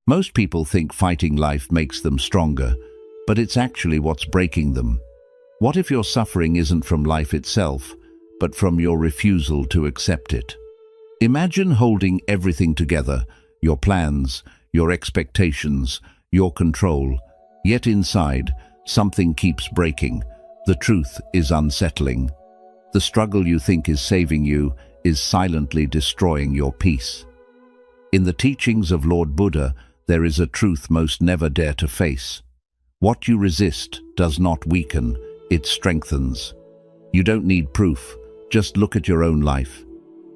Most people think fighting life makes them stronger, but it's actually what's breaking them. What if your suffering isn't from life itself, but from your refusal to accept it? Imagine holding everything together, your plans, your expectations, your control, yet inside, something keeps breaking. The truth is unsettling. The struggle you think is saving you is silently destroying your peace. In the teachings of Lord Buddha, there is a truth most never dare to face. What you resist does not weaken, it strengthens. You don't need proof, just look at your own life.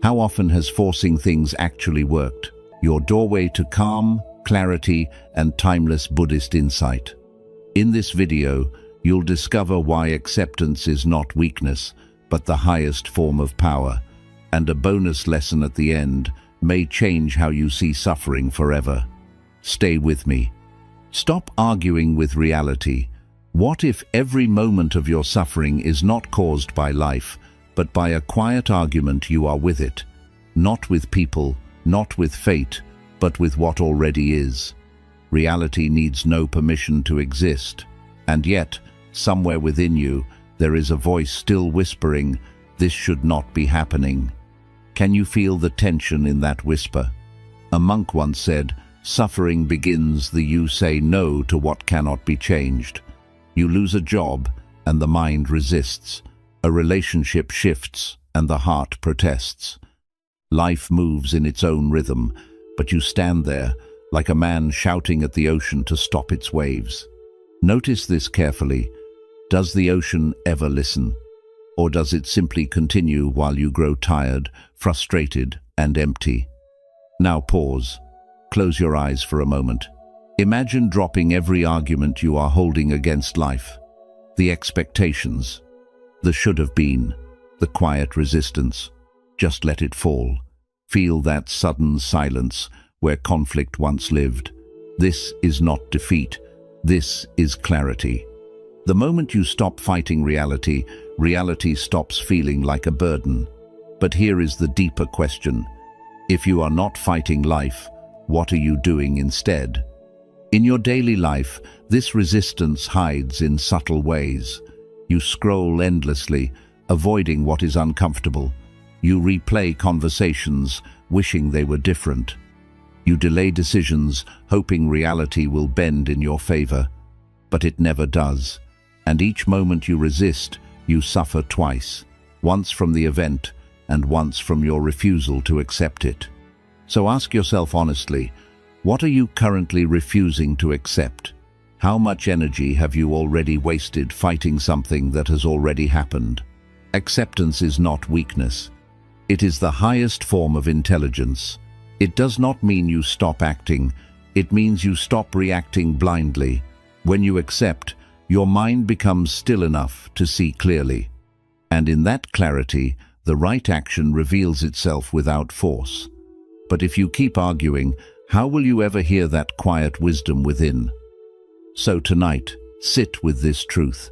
How often has forcing things actually worked? Your doorway to calm, clarity, and timeless Buddhist insight. In this video, you'll discover why acceptance is not weakness, but the highest form of power, and a bonus lesson at the end may change how you see suffering forever. Stay with me. Stop arguing with reality. What if every moment of your suffering is not caused by life, but by a quiet argument you are with it? Not with people, not with fate, but with what already is. Reality needs no permission to exist, and yet, somewhere within you, there is a voice still whispering, "This should not be happening." Can you feel the tension in that whisper? A monk once said, "Suffering begins the you say no to what cannot be changed." You lose a job, and the mind resists. A relationship shifts, and the heart protests. Life moves in its own rhythm, but you stand there, like a man shouting at the ocean to stop its waves. Notice this carefully. Does the ocean ever listen? Or does it simply continue while you grow tired, frustrated, and empty? Now pause. Close your eyes for a moment. Imagine dropping every argument you are holding against life. The expectations, the should have been, the quiet resistance. Just let it fall. Feel that sudden silence where conflict once lived. This is not defeat. This is clarity. The moment you stop fighting reality, reality stops feeling like a burden. But here is the deeper question. If you are not fighting life, what are you doing instead? In your daily life, this resistance hides in subtle ways. You scroll endlessly, avoiding what is uncomfortable. You replay conversations, wishing they were different. You delay decisions, hoping reality will bend in your favor. But it never does. And each moment you resist, you suffer twice. Once from the event, and once from your refusal to accept it. So ask yourself honestly, what are you currently refusing to accept? How much energy have you already wasted fighting something that has already happened? Acceptance is not weakness. It is the highest form of intelligence. It does not mean you stop acting. It means you stop reacting blindly. When you accept, your mind becomes still enough to see clearly. And in that clarity, the right action reveals itself without force. But if you keep arguing, how will you ever hear that quiet wisdom within? So tonight, sit with this truth.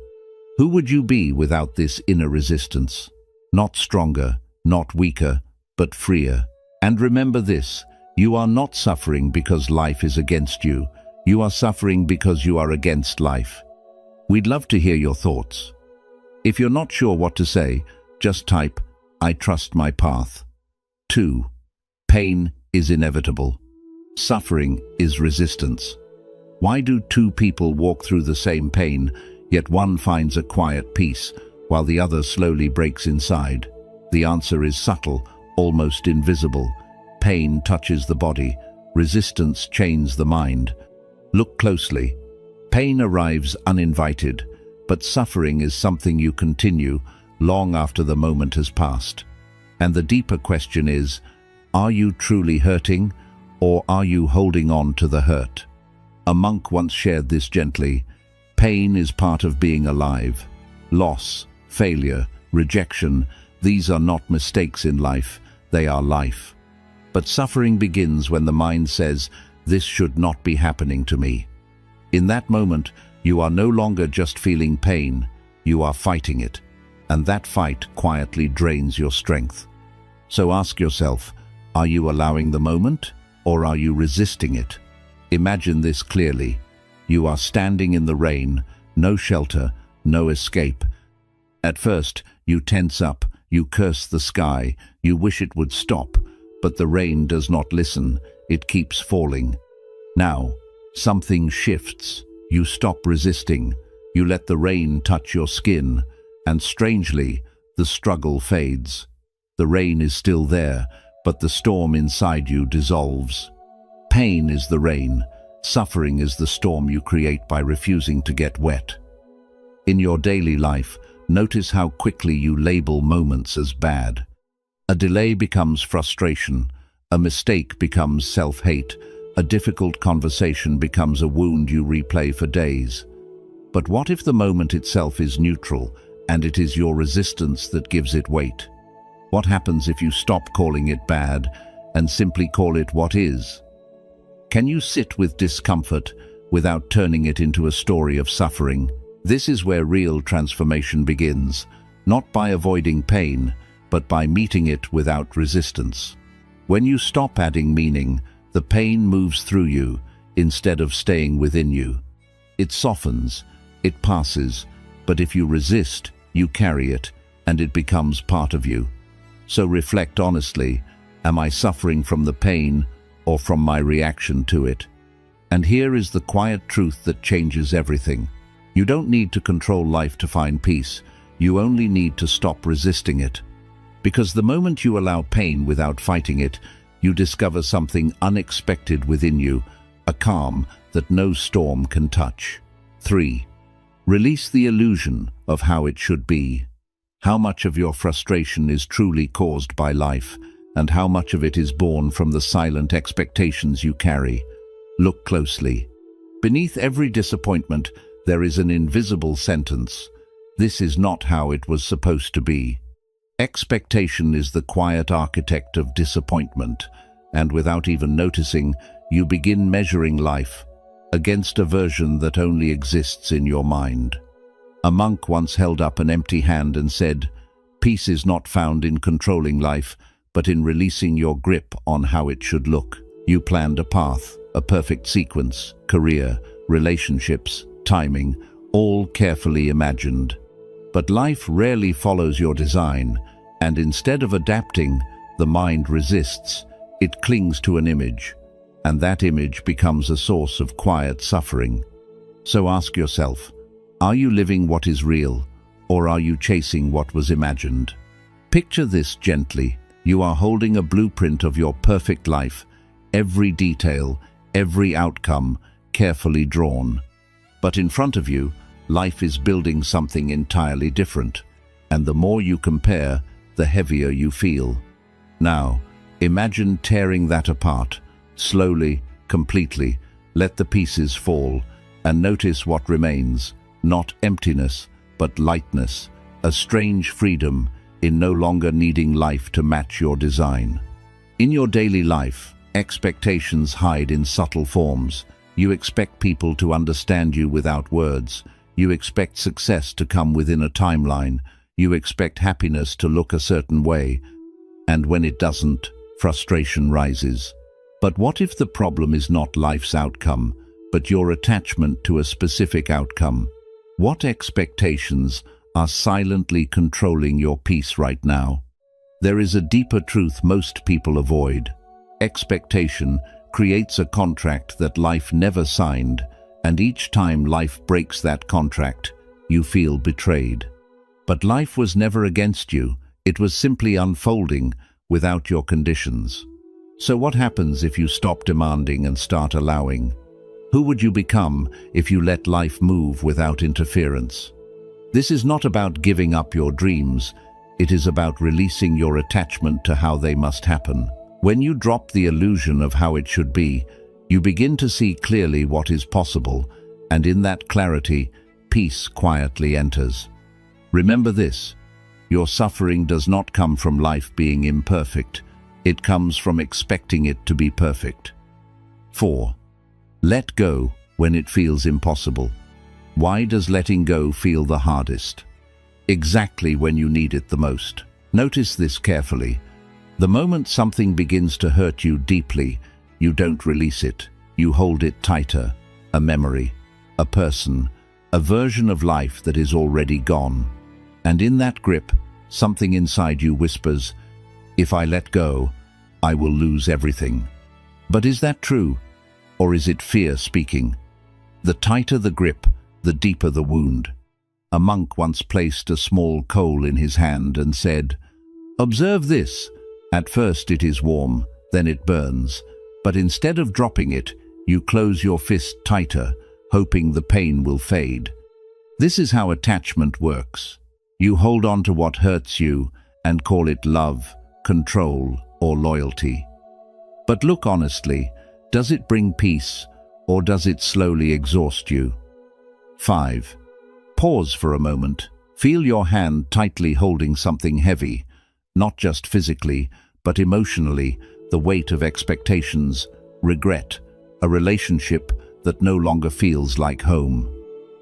Who would you be without this inner resistance? Not stronger, not weaker, but freer. And remember this, you are not suffering because life is against you. You are suffering because you are against life. We'd love to hear your thoughts. If you're not sure what to say, just type, "I trust my path." 2. Pain is inevitable. Suffering is resistance. Why do two people walk through the same pain, yet one finds a quiet peace, while the other slowly breaks inside? The answer is subtle, almost invisible. Pain touches the body, resistance chains the mind. Look closely. Pain arrives uninvited, but suffering is something you continue long after the moment has passed. And the deeper question is, are you truly hurting, or are you holding on to the hurt? A monk once shared this gently. Pain is part of being alive. Loss, failure, rejection, these are not mistakes in life, they are life. But suffering begins when the mind says, "This should not be happening to me." In that moment, you are no longer just feeling pain, you are fighting it, and that fight quietly drains your strength. So ask yourself, are you allowing the moment, or are you resisting it? Imagine this clearly. You are standing in the rain, no shelter, no escape. At first, you tense up, you curse the sky, you wish it would stop, but the rain does not listen, it keeps falling. Now, something shifts. You stop resisting, you let the rain touch your skin, and strangely, the struggle fades. The rain is still there, but the storm inside you dissolves. Pain is the rain, suffering is the storm you create by refusing to get wet. In your daily life, notice how quickly you label moments as bad. A delay becomes frustration, a mistake becomes self-hate, a difficult conversation becomes a wound you replay for days. But what if the moment itself is neutral, and it is your resistance that gives it weight? What happens if you stop calling it bad and simply call it what is? Can you sit with discomfort without turning it into a story of suffering? This is where real transformation begins, not by avoiding pain, but by meeting it without resistance. When you stop adding meaning, the pain moves through you instead of staying within you. It softens, it passes, but if you resist, you carry it, and it becomes part of you. So reflect honestly, am I suffering from the pain or from my reaction to it? And here is the quiet truth that changes everything. You don't need to control life to find peace, you only need to stop resisting it. Because the moment you allow pain without fighting it, you discover something unexpected within you, a calm that no storm can touch. 3. Release the illusion of how it should be. How much of your frustration is truly caused by life, and how much of it is born from the silent expectations you carry? Look closely. Beneath every disappointment, there is an invisible sentence. This is not how it was supposed to be. Expectation is the quiet architect of disappointment, and without even noticing, you begin measuring life against a version that only exists in your mind. A monk once held up an empty hand and said, "Peace is not found in controlling life, but in releasing your grip on how it should look." You planned a path, a perfect sequence, career, relationships, timing, all carefully imagined. But life rarely follows your design, and instead of adapting, the mind resists. It clings to an image, and that image becomes a source of quiet suffering. So ask yourself, are you living what is real, or are you chasing what was imagined? Picture this gently. You are holding a blueprint of your perfect life, every detail, every outcome, carefully drawn. But in front of you, life is building something entirely different, and the more you compare, the heavier you feel. Now, imagine tearing that apart, slowly, completely. Let the pieces fall, and notice what remains. Not emptiness, but lightness, a strange freedom in no longer needing life to match your design. In your daily life, expectations hide in subtle forms. You expect people to understand you without words. You expect success to come within a timeline. You expect happiness to look a certain way. And when it doesn't, frustration rises. But what if the problem is not life's outcome, but your attachment to a specific outcome? What expectations are silently controlling your peace right now? There is a deeper truth most people avoid. Expectation creates a contract that life never signed, and each time life breaks that contract, you feel betrayed. But life was never against you, it was simply unfolding without your conditions. So what happens if you stop demanding and start allowing? Who would you become if you let life move without interference? This is not about giving up your dreams, it is about releasing your attachment to how they must happen. When you drop the illusion of how it should be, you begin to see clearly what is possible, and in that clarity, peace quietly enters. Remember this, your suffering does not come from life being imperfect, it comes from expecting it to be perfect. 4. Let go when it feels impossible. Why does letting go feel the hardest? Exactly when you need it the most. Notice this carefully. The moment something begins to hurt you deeply, you don't release it. You hold it tighter, a memory, a person, a version of life that is already gone. And in that grip, something inside you whispers, "If I let go, I will lose everything." But is that true? Or is it fear speaking? The tighter the grip, the deeper the wound. A monk once placed a small coal in his hand and said, "Observe this. At first it is warm, then it burns. But instead of dropping it, you close your fist tighter, hoping the pain will fade." This is how attachment works. You hold on to what hurts you and call it love, control, or loyalty. But look honestly, does it bring peace, or does it slowly exhaust you? 5. Pause for a moment. Feel your hand tightly holding something heavy, not just physically, but emotionally, the weight of expectations, regret, a relationship that no longer feels like home.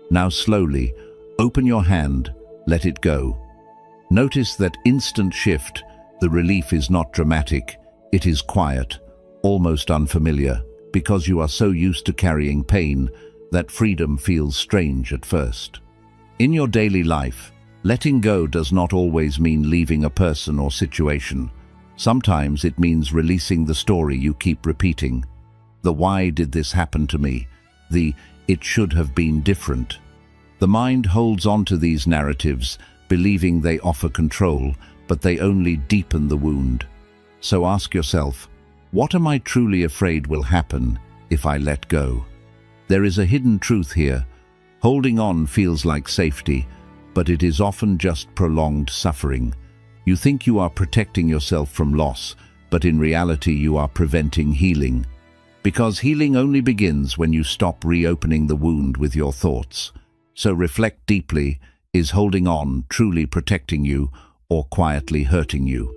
Now slowly, open your hand, let it go. Notice that instant shift. The relief is not dramatic, it is quiet, almost unfamiliar, because you are so used to carrying pain that freedom feels strange at first. In your daily life, letting go does not always mean leaving a person or situation. Sometimes it means releasing the story you keep repeating. The "why did this happen to me?" The "it should have been different." The mind holds on to these narratives, believing they offer control, but they only deepen the wound. So ask yourself, what am I truly afraid will happen if I let go? There is a hidden truth here. Holding on feels like safety, but it is often just prolonged suffering. You think you are protecting yourself from loss, but in reality you are preventing healing. Because healing only begins when you stop reopening the wound with your thoughts. So reflect deeply, is holding on truly protecting you or quietly hurting you?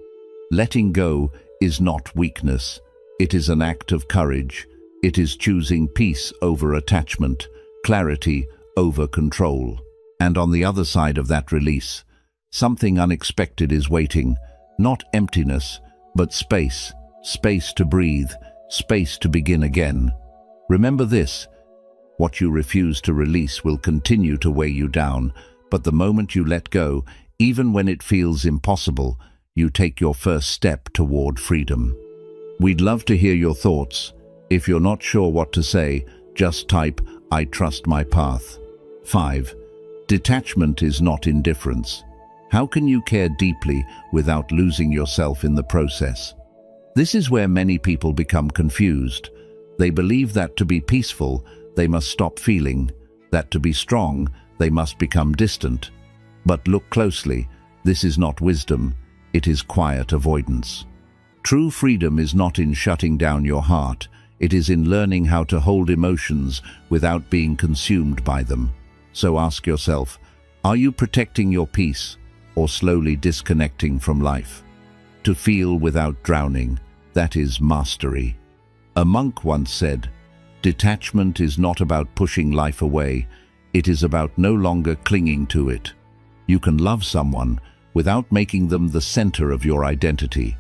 Letting go is not weakness. It is an act of courage. It is choosing peace over attachment, clarity over control. And on the other side of that release, something unexpected is waiting. Not emptiness, but space. Space to breathe, space to begin again. Remember this: what you refuse to release will continue to weigh you down, but the moment you let go, even when it feels impossible, you take your first step toward freedom. We'd love to hear your thoughts. If you're not sure what to say, just type, "I trust my path." 5. Detachment is not indifference. How can you care deeply without losing yourself in the process? This is where many people become confused. They believe that to be peaceful, they must stop feeling, that to be strong, they must become distant. But look closely, this is not wisdom, it is quiet avoidance. True freedom is not in shutting down your heart, it is in learning how to hold emotions without being consumed by them. So ask yourself, are you protecting your peace or slowly disconnecting from life? To feel without drowning, that is mastery. A monk once said, "Detachment is not about pushing life away, it is about no longer clinging to it." You can love someone without making them the center of your identity.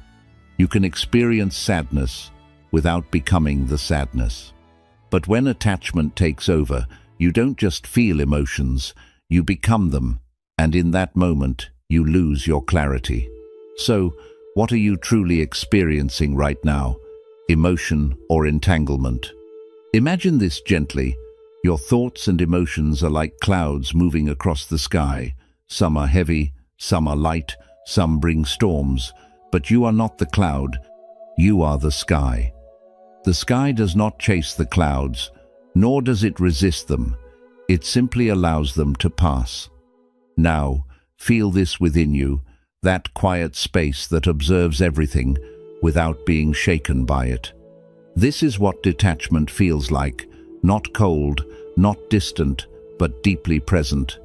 You can experience sadness without becoming the sadness. But when attachment takes over, you don't just feel emotions, you become them, and in that moment, you lose your clarity. So, what are you truly experiencing right now? Emotion or entanglement? Imagine this gently. Your thoughts and emotions are like clouds moving across the sky. Some are heavy, some are light, some bring storms, but you are not the cloud, you are the sky. The sky does not chase the clouds, nor does it resist them. It simply allows them to pass. Now, feel this within you, that quiet space that observes everything without being shaken by it. This is what detachment feels like, not cold, not distant, but deeply present.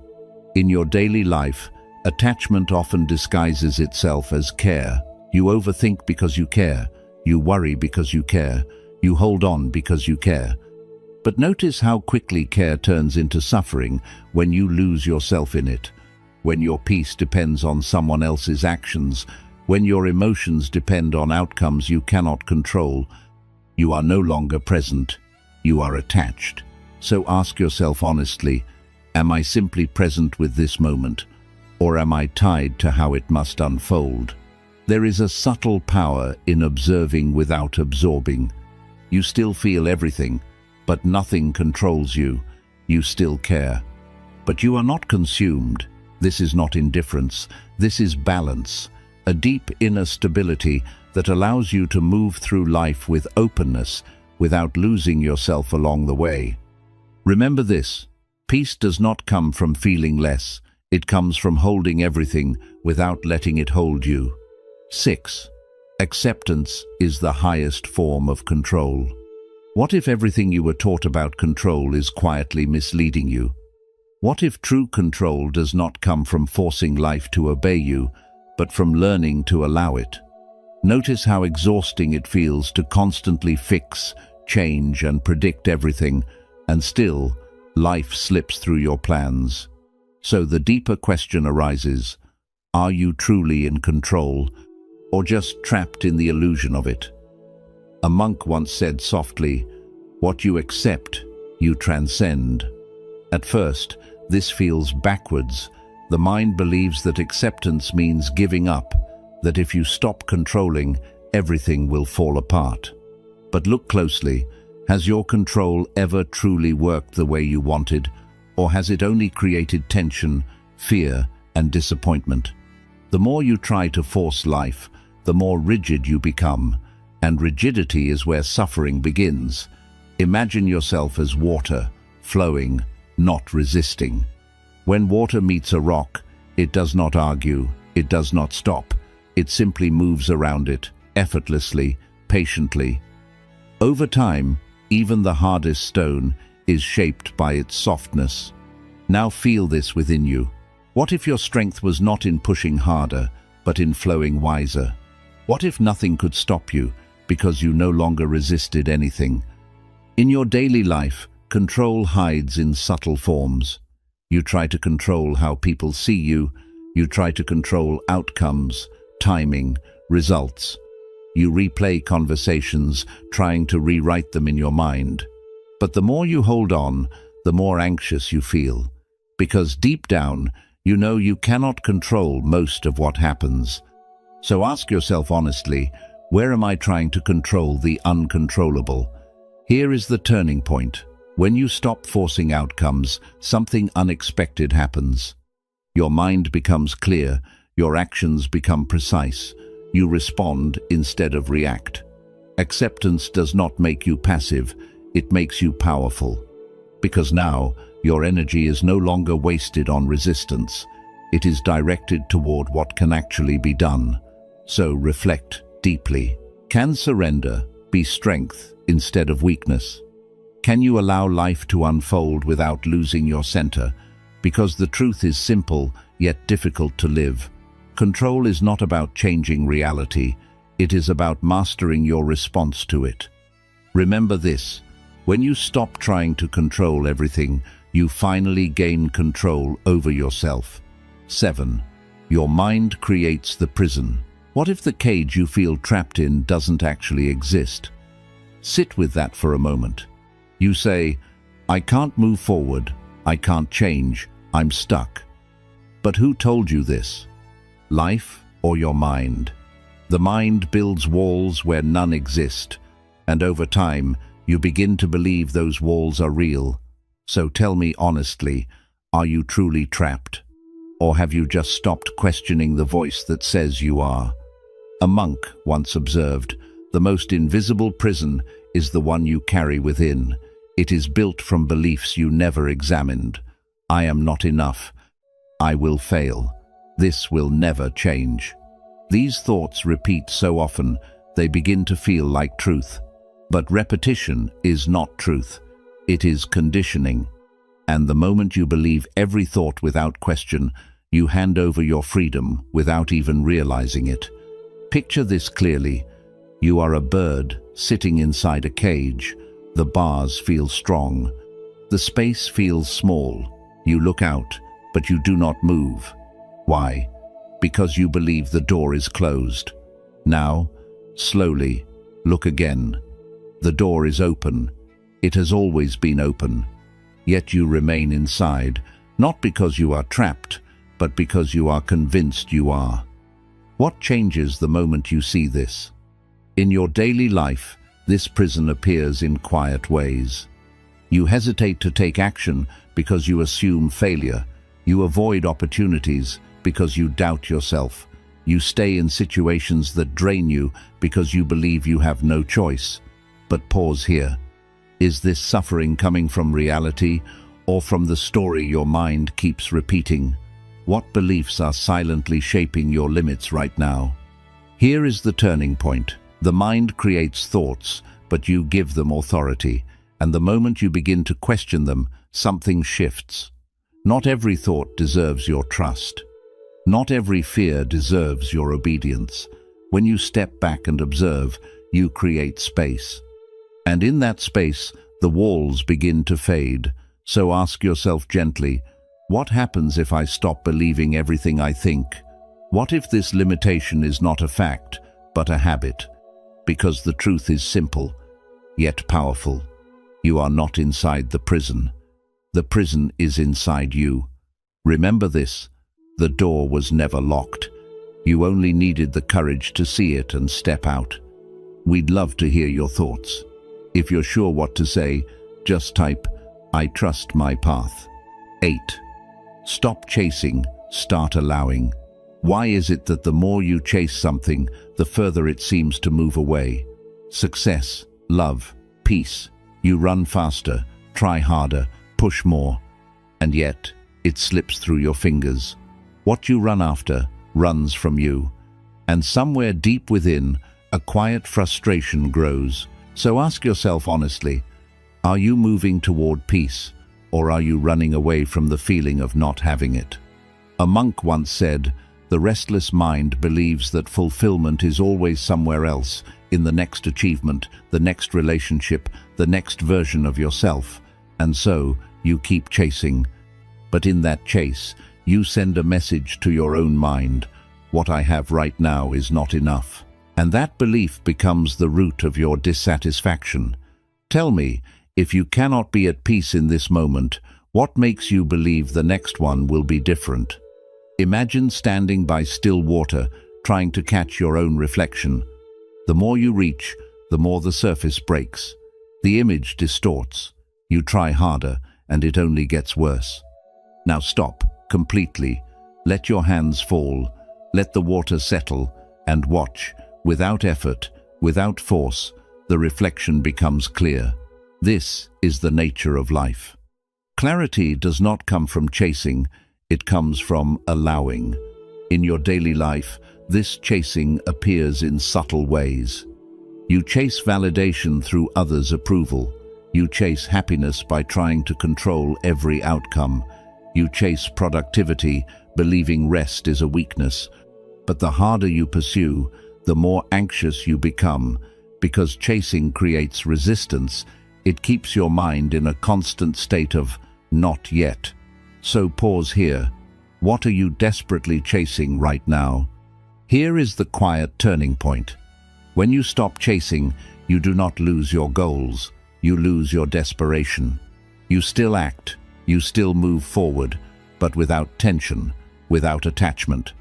In your daily life, attachment often disguises itself as care. You overthink because you care, you worry because you care, you hold on because you care. But notice how quickly care turns into suffering when you lose yourself in it. When your peace depends on someone else's actions, when your emotions depend on outcomes you cannot control, you are no longer present. you are attached. So ask yourself honestly, am I simply present with this moment, or am I tied to how it must unfold? There is a subtle power in observing without absorbing. You still feel everything, but nothing controls you. You still care. But you are not consumed. This is not indifference. This is balance, a deep inner stability that allows you to move through life with openness without losing yourself along the way. Remember this, peace does not come from feeling less. It comes from holding everything without letting it hold you. 6. Acceptance is the highest form of control. What if everything you were taught about control is quietly misleading you? What if true control does not come from forcing life to obey you, but from learning to allow it? Notice how exhausting it feels to constantly fix, change, and predict everything, and still, life slips through your plans. So the deeper question arises, are you truly in control, or just trapped in the illusion of it? A monk once said softly, "What you accept, you transcend." At first, this feels backwards. The mind believes that acceptance means giving up, that if you stop controlling, everything will fall apart. But look closely. Has your control ever truly worked the way you wanted, or has it only created tension, fear, and disappointment? The more you try to force life, the more rigid you become, and rigidity is where suffering begins. Imagine yourself as water, flowing, not resisting. When water meets a rock, it does not argue, it does not stop. It simply moves around it, effortlessly, patiently. Over time, even the hardest stone is shaped by its softness. Now feel this within you. What if your strength was not in pushing harder, but in flowing wiser? What if nothing could stop you because you no longer resisted anything? In your daily life, control hides in subtle forms. You try to control how people see you. You try to control outcomes, timing, results. You replay conversations, trying to rewrite them in your mind. But the more you hold on, the more anxious you feel. Because deep down, you know you cannot control most of what happens. So ask yourself honestly, where am I trying to control the uncontrollable? Here is the turning point. When you stop forcing outcomes, something unexpected happens. Your mind becomes clear, your actions become precise. You respond instead of react. Acceptance does not make you passive, it makes you powerful. Because now, your energy is no longer wasted on resistance. It is directed toward what can actually be done. So reflect deeply. Can surrender be strength instead of weakness? Can you allow life to unfold without losing your center? Because the truth is simple, yet difficult to live. Control is not about changing reality. It is about mastering your response to it. Remember this, when you stop trying to control everything, you finally gain control over yourself. 7. Your mind creates the prison. What if the cage you feel trapped in doesn't actually exist? Sit with that for a moment. You say, I can't move forward, I can't change, I'm stuck. But who told you this? Life or your mind? The mind builds walls where none exist, and over time, you begin to believe those walls are real. So tell me honestly, are you truly trapped? Or have you just stopped questioning the voice that says you are? A monk once observed, the most invisible prison is the one you carry within. It is built from beliefs you never examined. I am not enough. I will fail. This will never change. These thoughts repeat so often, they begin to feel like truth. But repetition is not truth. It is conditioning. And the moment you believe every thought without question, you hand over your freedom without even realizing it. Picture this clearly. You are a bird sitting inside a cage. The bars feel strong. The space feels small. You look out, but you do not move. Why? Because you believe the door is closed. Now, slowly, look again. The door is open. It has always been open. Yet you remain inside, not because you are trapped, but because you are convinced you are. What changes the moment you see this? In your daily life, this prison appears in quiet ways. You hesitate to take action because you assume failure. You avoid opportunities because you doubt yourself. You stay in situations that drain you because you believe you have no choice. But pause here. Is this suffering coming from reality or from the story your mind keeps repeating? What beliefs are silently shaping your limits right now? Here is the turning point. The mind creates thoughts, but you give them authority. And the moment you begin to question them, something shifts. Not every thought deserves your trust. Not every fear deserves your obedience. When you step back and observe, you create space. And in that space, the walls begin to fade. So ask yourself gently, what happens if I stop believing everything I think? What if this limitation is not a fact, but a habit? Because the truth is simple, yet powerful. You are not inside the prison. The prison is inside you. Remember this, the door was never locked. You only needed the courage to see it and step out. We'd love to hear your thoughts. If you're sure what to say, just type, I trust my path. 8. Stop chasing, start allowing. Why is it that the more you chase something, the further it seems to move away? Success, love, peace. You run faster, try harder, push more, and yet it slips through your fingers. What you run after runs from you, and somewhere deep within, a quiet frustration grows. So ask yourself honestly, are you moving toward peace, or are you running away from the feeling of not having it? A monk once said, the restless mind believes that fulfillment is always somewhere else, in the next achievement, the next relationship, the next version of yourself, and so you keep chasing. But in that chase, you send a message to your own mind, what I have right now is not enough. And that belief becomes the root of your dissatisfaction. Tell me, if you cannot be at peace in this moment, what makes you believe the next one will be different? Imagine standing by still water, trying to catch your own reflection. The more you reach, the more the surface breaks. The image distorts. You try harder, and it only gets worse. Now stop, completely. Let your hands fall. Let the water settle, and watch. Without effort, without force, the reflection becomes clear. This is the nature of life. Clarity does not come from chasing, it comes from allowing. In your daily life, this chasing appears in subtle ways. You chase validation through others' approval. You chase happiness by trying to control every outcome. You chase productivity, believing rest is a weakness. But the harder you pursue, the more anxious you become, because chasing creates resistance. It keeps your mind in a constant state of not yet. So pause here. What are you desperately chasing right now? Here is the quiet turning point. When you stop chasing, you do not lose your goals. You lose your desperation. You still act, you still move forward, but without tension, without attachment.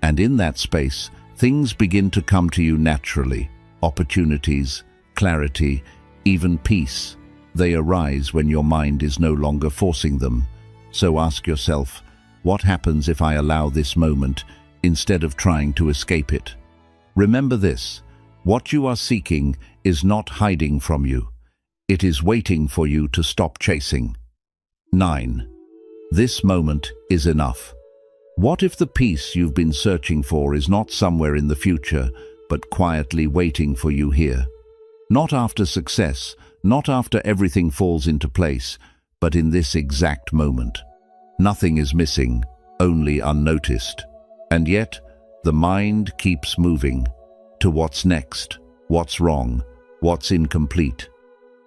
And in that space, things begin to come to you naturally. Opportunities, clarity, even peace. They arise when your mind is no longer forcing them. So ask yourself, what happens if I allow this moment instead of trying to escape it? Remember this, what you are seeking is not hiding from you. It is waiting for you to stop chasing. 9. This moment is enough. What if the peace you've been searching for is not somewhere in the future, but quietly waiting for you here? Not after success, not after everything falls into place, but in this exact moment. Nothing is missing, only unnoticed. And yet, the mind keeps moving to what's next, what's wrong, what's incomplete.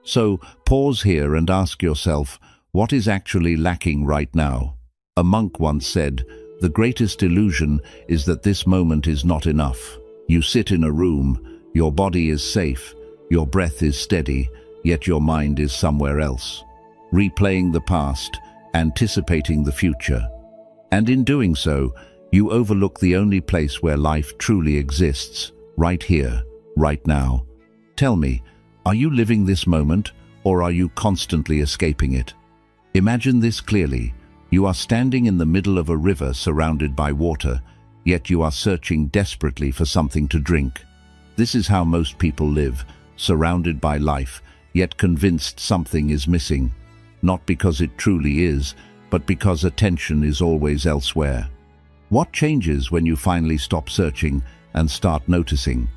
So pause here and ask yourself, what is actually lacking right now? A monk once said, the greatest illusion is that this moment is not enough. You sit in a room, your body is safe, your breath is steady, yet your mind is somewhere else, replaying the past, anticipating the future. And in doing so, you overlook the only place where life truly exists, right here, right now. Tell me, are you living this moment, or are you constantly escaping it? Imagine this clearly. You are standing in the middle of a river surrounded by water, yet you are searching desperately for something to drink. This is how most people live, surrounded by life, yet convinced something is missing. Not because it truly is, but because attention is always elsewhere. What changes when you finally stop searching and start noticing?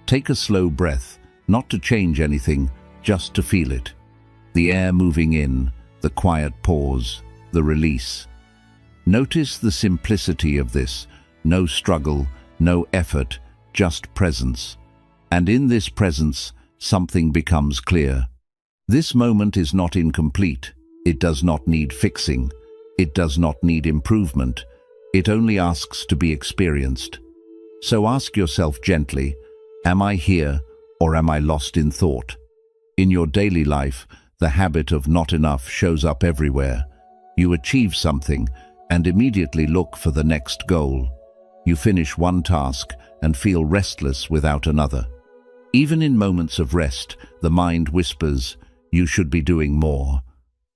Take a slow breath, not to change anything, just to feel it. The air moving in, the quiet pause, the release. Notice the simplicity of this. No struggle, no effort, just presence. And in this presence, something becomes clear. This moment is not incomplete. It does not need fixing. It does not need improvement. It only asks to be experienced. So ask yourself gently, am I here or am I lost in thought? In your daily life, the habit of not enough shows up everywhere. You achieve something and immediately look for the next goal. You finish one task and feel restless without another. Even in moments of rest, the mind whispers, you should be doing more.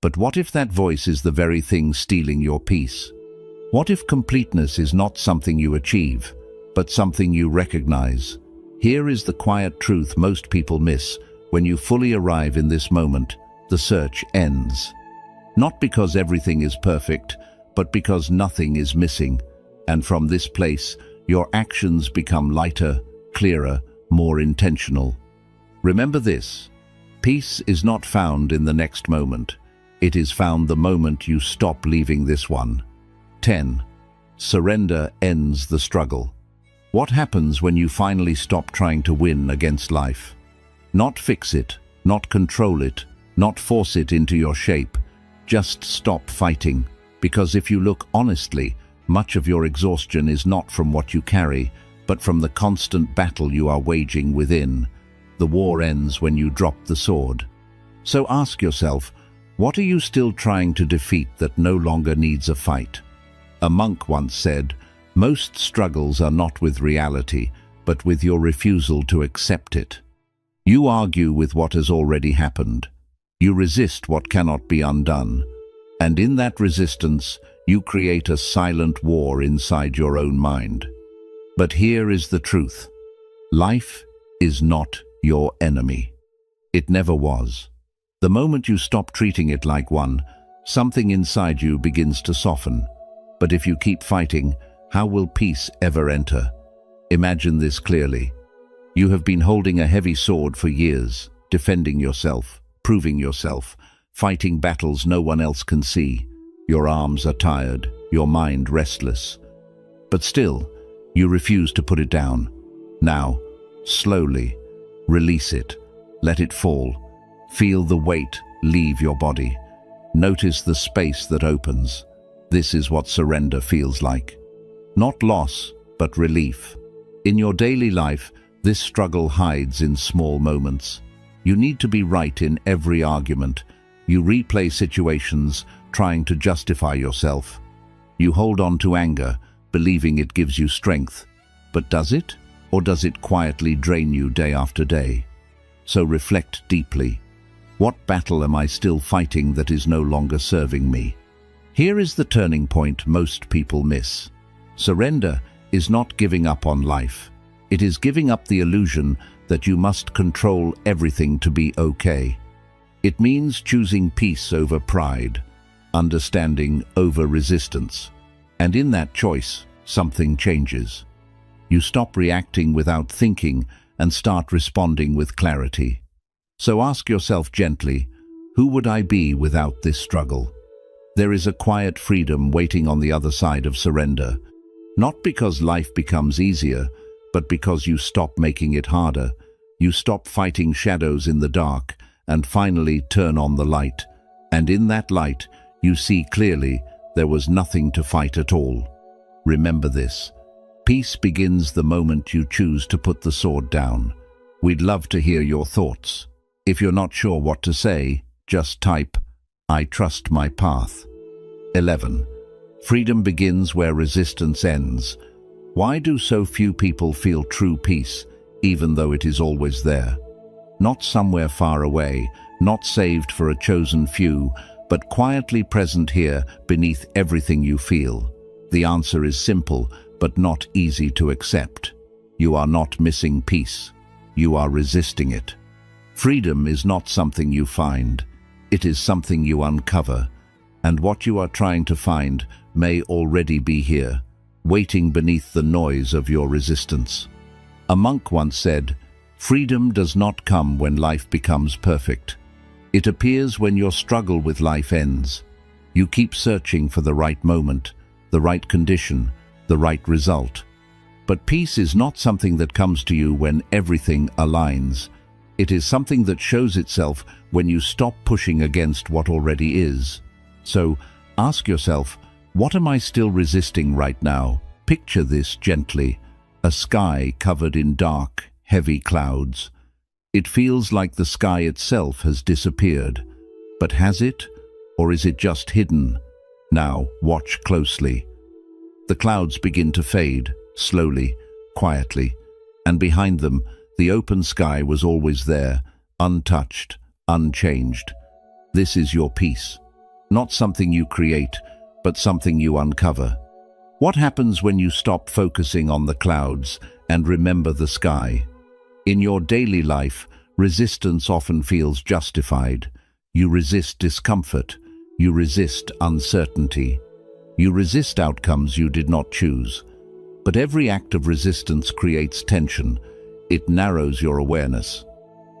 But what if that voice is the very thing stealing your peace? What if completeness is not something you achieve, but something you recognize? Here is the quiet truth most people miss. When you fully arrive in this moment, the search ends. Not because everything is perfect, but because nothing is missing. And from this place, your actions become lighter, clearer, more intentional. Remember this: peace is not found in the next moment. It is found the moment you stop leaving this one. 10. Surrender ends the struggle. What happens when you finally stop trying to win against life? Not fix it, not control it, not force it into your shape. Just stop fighting, because if you look honestly, much of your exhaustion is not from what you carry, but from the constant battle you are waging within. The war ends when you drop the sword. So ask yourself, what are you still trying to defeat that no longer needs a fight? A monk once said, most struggles are not with reality, but with your refusal to accept it. You argue with what has already happened. You resist what cannot be undone. And in that resistance, you create a silent war inside your own mind. But here is the truth. Life is not your enemy. It never was. The moment you stop treating it like one, something inside you begins to soften. But if you keep fighting, how will peace ever enter? Imagine this clearly. You have been holding a heavy sword for years, defending yourself, proving yourself, fighting battles no one else can see. Your arms are tired, your mind restless. But still, you refuse to put it down. Now, slowly, release it. Let it fall. Feel the weight leave your body. Notice the space that opens. This is what surrender feels like. Not loss, but relief. In your daily life, this struggle hides in small moments. You need to be right in every argument. You replay situations, trying to justify yourself. You hold on to anger, believing it gives you strength. But does it? Or does it quietly drain you day after day? So reflect deeply. What battle am I still fighting that is no longer serving me? Here is the turning point most people miss. Surrender is not giving up on life. It is giving up the illusion that you must control everything to be okay. It means choosing peace over pride, understanding over resistance. And in that choice, something changes. You stop reacting without thinking and start responding with clarity. So ask yourself gently, who would I be without this struggle? There is a quiet freedom waiting on the other side of surrender. Not because life becomes easier, but because you stop making it harder. You stop fighting shadows in the dark and finally turn on the light. And in that light, you see clearly there was nothing to fight at all. Remember this. Peace begins the moment you choose to put the sword down. We'd love to hear your thoughts. If you're not sure what to say, just type, "I trust my path." 11. Freedom begins where resistance ends. Why do so few people feel true peace, even though it is always there? Not somewhere far away, not saved for a chosen few, but quietly present here beneath everything you feel. The answer is simple, but not easy to accept. You are not missing peace. You are resisting it. Freedom is not something you find. It is something you uncover. And what you are trying to find may already be here, waiting beneath the noise of your resistance. A monk once said, "Freedom does not come when life becomes perfect. It appears when your struggle with life ends. You keep searching for the right moment, the right condition, the right result. But peace is not something that comes to you when everything aligns. It is something that shows itself when you stop pushing against what already is. So ask yourself, what am I still resisting right now? Picture this gently, a sky covered in dark, heavy clouds. It feels like the sky itself has disappeared. But has it? Or is it just hidden? Now watch closely. The clouds begin to fade, slowly, quietly, and behind them, the open sky was always there, untouched, unchanged. This is your peace. Not something you create, but something you uncover. What happens when you stop focusing on the clouds and remember the sky? In your daily life, resistance often feels justified. You resist discomfort. You resist uncertainty. You resist outcomes you did not choose. But every act of resistance creates tension. It narrows your awareness.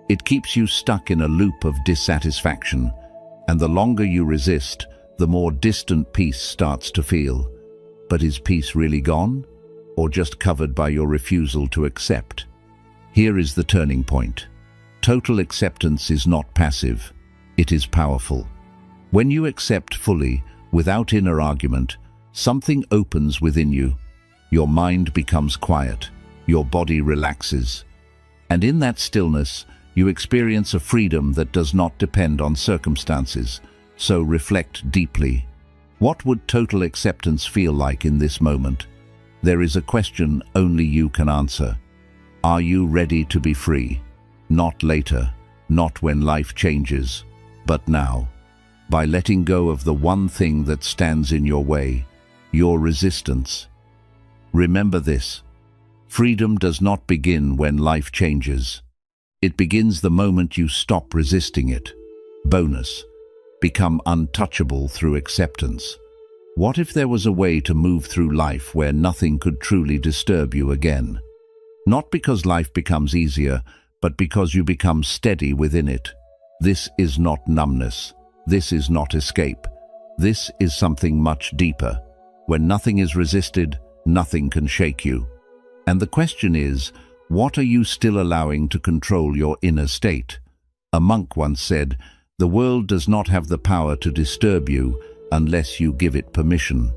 It keeps you stuck in a loop of dissatisfaction. And the longer you resist, the more distant peace starts to feel. But is peace really gone? Or just covered by your refusal to accept? Here is the turning point. Total acceptance is not passive. It is powerful. When you accept fully, without inner argument, something opens within you. Your mind becomes quiet. Your body relaxes. And in that stillness, you experience a freedom that does not depend on circumstances. So reflect deeply. What would total acceptance feel like in this moment? There is a question only you can answer. Are you ready to be free? Not later, not when life changes, but now. By letting go of the one thing that stands in your way, your resistance. Remember this. Freedom does not begin when life changes. It begins the moment you stop resisting it. Bonus. Become untouchable through acceptance. What if there was a way to move through life where nothing could truly disturb you again? Not because life becomes easier, but because you become steady within it. This is not numbness. This is not escape. This is something much deeper. When nothing is resisted, nothing can shake you. And the question is, what are you still allowing to control your inner state? A monk once said, "The world does not have the power to disturb you unless you give it permission."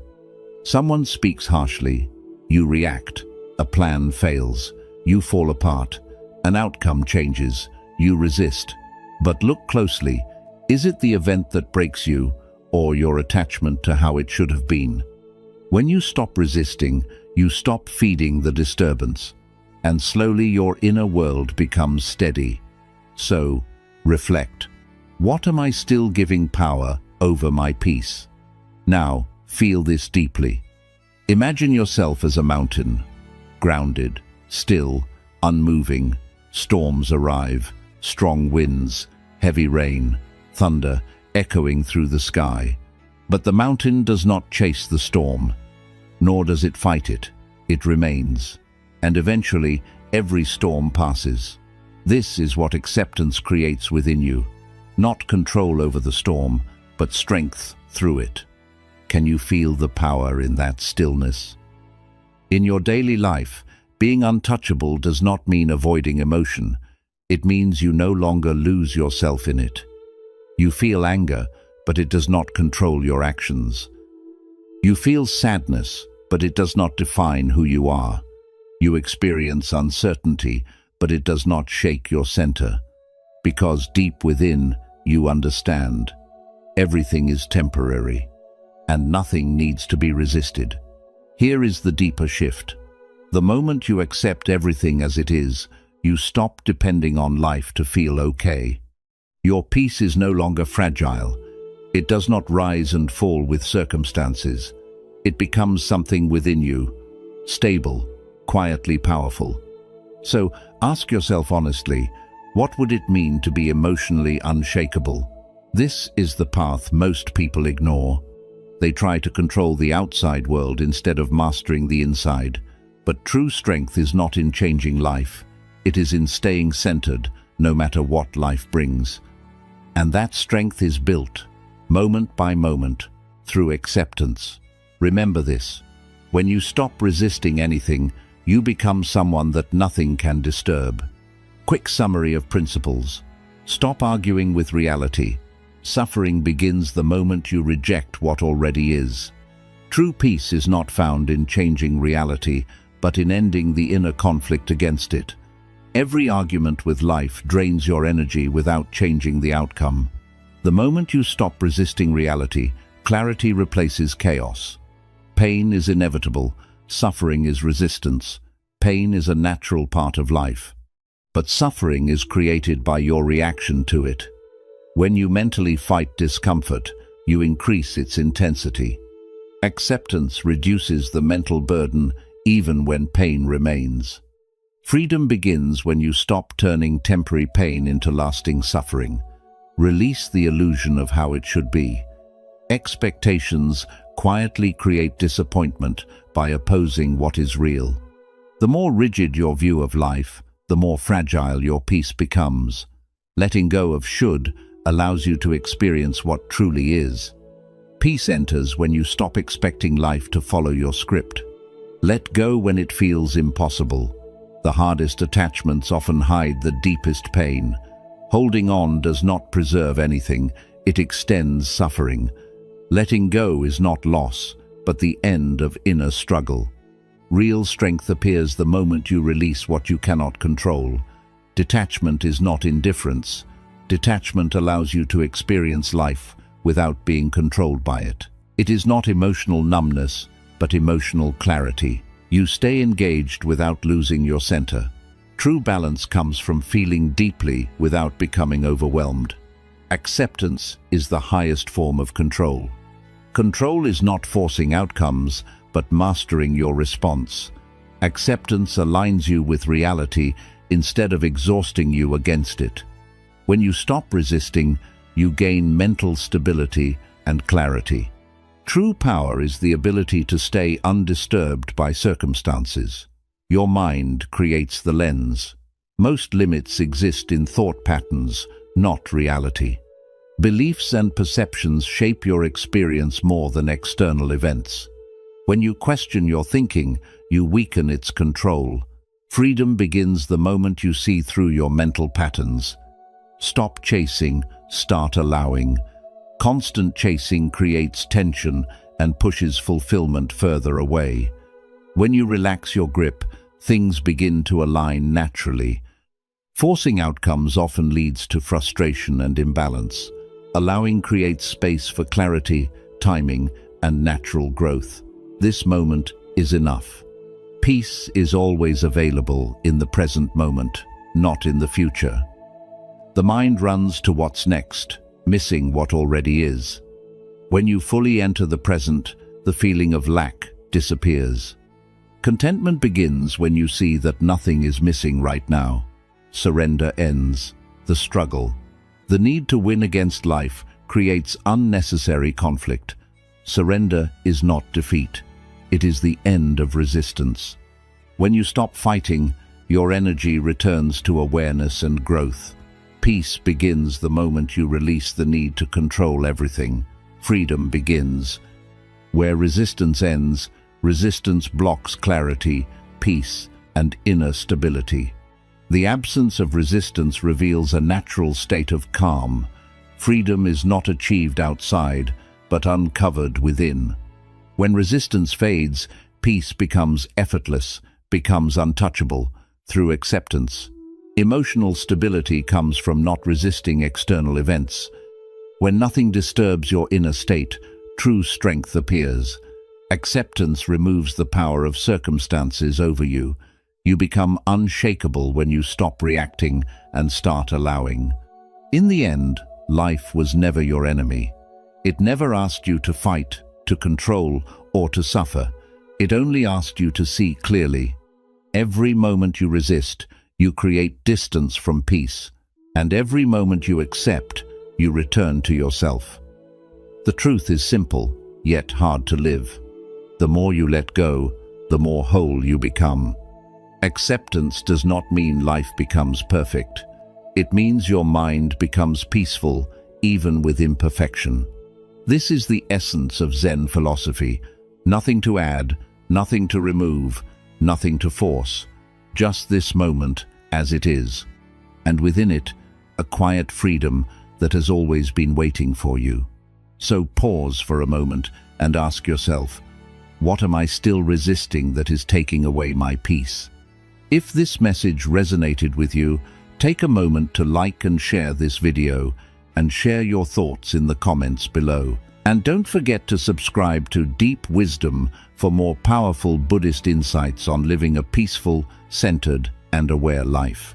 Someone speaks harshly, you react, a plan fails, you fall apart, an outcome changes, you resist. But look closely, is it the event that breaks you, or your attachment to how it should have been? When you stop resisting, you stop feeding the disturbance, and slowly your inner world becomes steady. So, reflect. What am I still giving power over my peace? Now, feel this deeply. Imagine yourself as a mountain, grounded, still, unmoving. Storms arrive, strong winds, heavy rain, thunder echoing through the sky. But the mountain does not chase the storm, nor does it fight it. It remains. And eventually, every storm passes. This is what acceptance creates within you. Not control over the storm, but strength through it. Can you feel the power in that stillness? In your daily life, being untouchable does not mean avoiding emotion. It means you no longer lose yourself in it. You feel anger, but it does not control your actions. You feel sadness, but it does not define who you are. You experience uncertainty, but it does not shake your center. because deep within you understand everything is temporary and nothing needs to be resisted. Here is the deeper shift. The moment you accept everything as it is, you stop depending on life to feel okay. Your peace is no longer fragile. It does not rise and fall with circumstances. It becomes something within you, stable, quietly powerful. So ask yourself honestly, what would it mean to be emotionally unshakable? This is the path most people ignore. They try to control the outside world instead of mastering the inside. But true strength is not in changing life. It is in staying centered, no matter what life brings. And that strength is built, moment by moment, through acceptance. Remember this. When you stop resisting anything, you become someone that nothing can disturb. Quick summary of principles. Stop arguing with reality. Suffering begins the moment you reject what already is. True peace is not found in changing reality, but in ending the inner conflict against it. Every argument with life drains your energy without changing the outcome. The moment you stop resisting reality, clarity replaces chaos. Pain is inevitable. Suffering is resistance. Pain is a natural part of life. But suffering is created by your reaction to it. When you mentally fight discomfort, you increase its intensity. Acceptance reduces the mental burden even when pain remains. Freedom begins when you stop turning temporary pain into lasting suffering. Release the illusion of how it should be. Expectations quietly create disappointment by opposing what is real. The more rigid your view of life, the more fragile your peace becomes. Letting go of should allows you to experience what truly is. Peace enters when you stop expecting life to follow your script. Let go when it feels impossible. The hardest attachments often hide the deepest pain. Holding on does not preserve anything, it extends suffering. Letting go is not loss, but the end of inner struggle. Real strength appears the moment you release what you cannot control. Detachment is not indifference. Detachment allows you to experience life without being controlled by it. It is not emotional numbness, but emotional clarity. You stay engaged without losing your center. True balance comes from feeling deeply without becoming overwhelmed. Acceptance is the highest form of control. Control is not forcing outcomes, but mastering your response. Acceptance aligns you with reality instead of exhausting you against it. When you stop resisting, you gain mental stability and clarity. True power is the ability to stay undisturbed by circumstances. Your mind creates the lens. Most limits exist in thought patterns, not reality. Beliefs and perceptions shape your experience more than external events. When you question your thinking, you weaken its control. Freedom begins the moment you see through your mental patterns. Stop chasing, start allowing. Constant chasing creates tension and pushes fulfillment further away. When you relax your grip, things begin to align naturally. Forcing outcomes often leads to frustration and imbalance. Allowing creates space for clarity, timing, and natural growth. This moment is enough. Peace is always available in the present moment, not in the future. The mind runs to what's next, missing what already is. When you fully enter the present, the feeling of lack disappears. Contentment begins when you see that nothing is missing right now. Surrender ends. The struggle, the need to win against life, creates unnecessary conflict. Surrender is not defeat. It is the end of resistance. When you stop fighting, your energy returns to awareness and growth. Peace begins the moment you release the need to control everything. Freedom begins. Where resistance ends, resistance blocks clarity, peace, and inner stability. The absence of resistance reveals a natural state of calm. Freedom is not achieved outside, but uncovered within. When resistance fades, peace becomes effortless, becomes untouchable, through acceptance. Emotional stability comes from not resisting external events. When nothing disturbs your inner state, true strength appears. Acceptance removes the power of circumstances over you. You become unshakable when you stop reacting and start allowing. In the end, life was never your enemy. It never asked you to fight, to control, or to suffer. It only asked you to see clearly. Every moment you resist, you create distance from peace. And every moment you accept, you return to yourself. The truth is simple, yet hard to live. The more you let go, the more whole you become. Acceptance does not mean life becomes perfect. It means your mind becomes peaceful, even with imperfection. This is the essence of Zen philosophy. Nothing to add, nothing to remove, nothing to force. Just this moment as it is. And within it, a quiet freedom that has always been waiting for you. So pause for a moment and ask yourself, what am I still resisting that is taking away my peace? If this message resonated with you, take a moment to like and share this video and share your thoughts in the comments below. And don't forget to subscribe to Deep Wisdom for more powerful Buddhist insights on living a peaceful, centered, and aware life.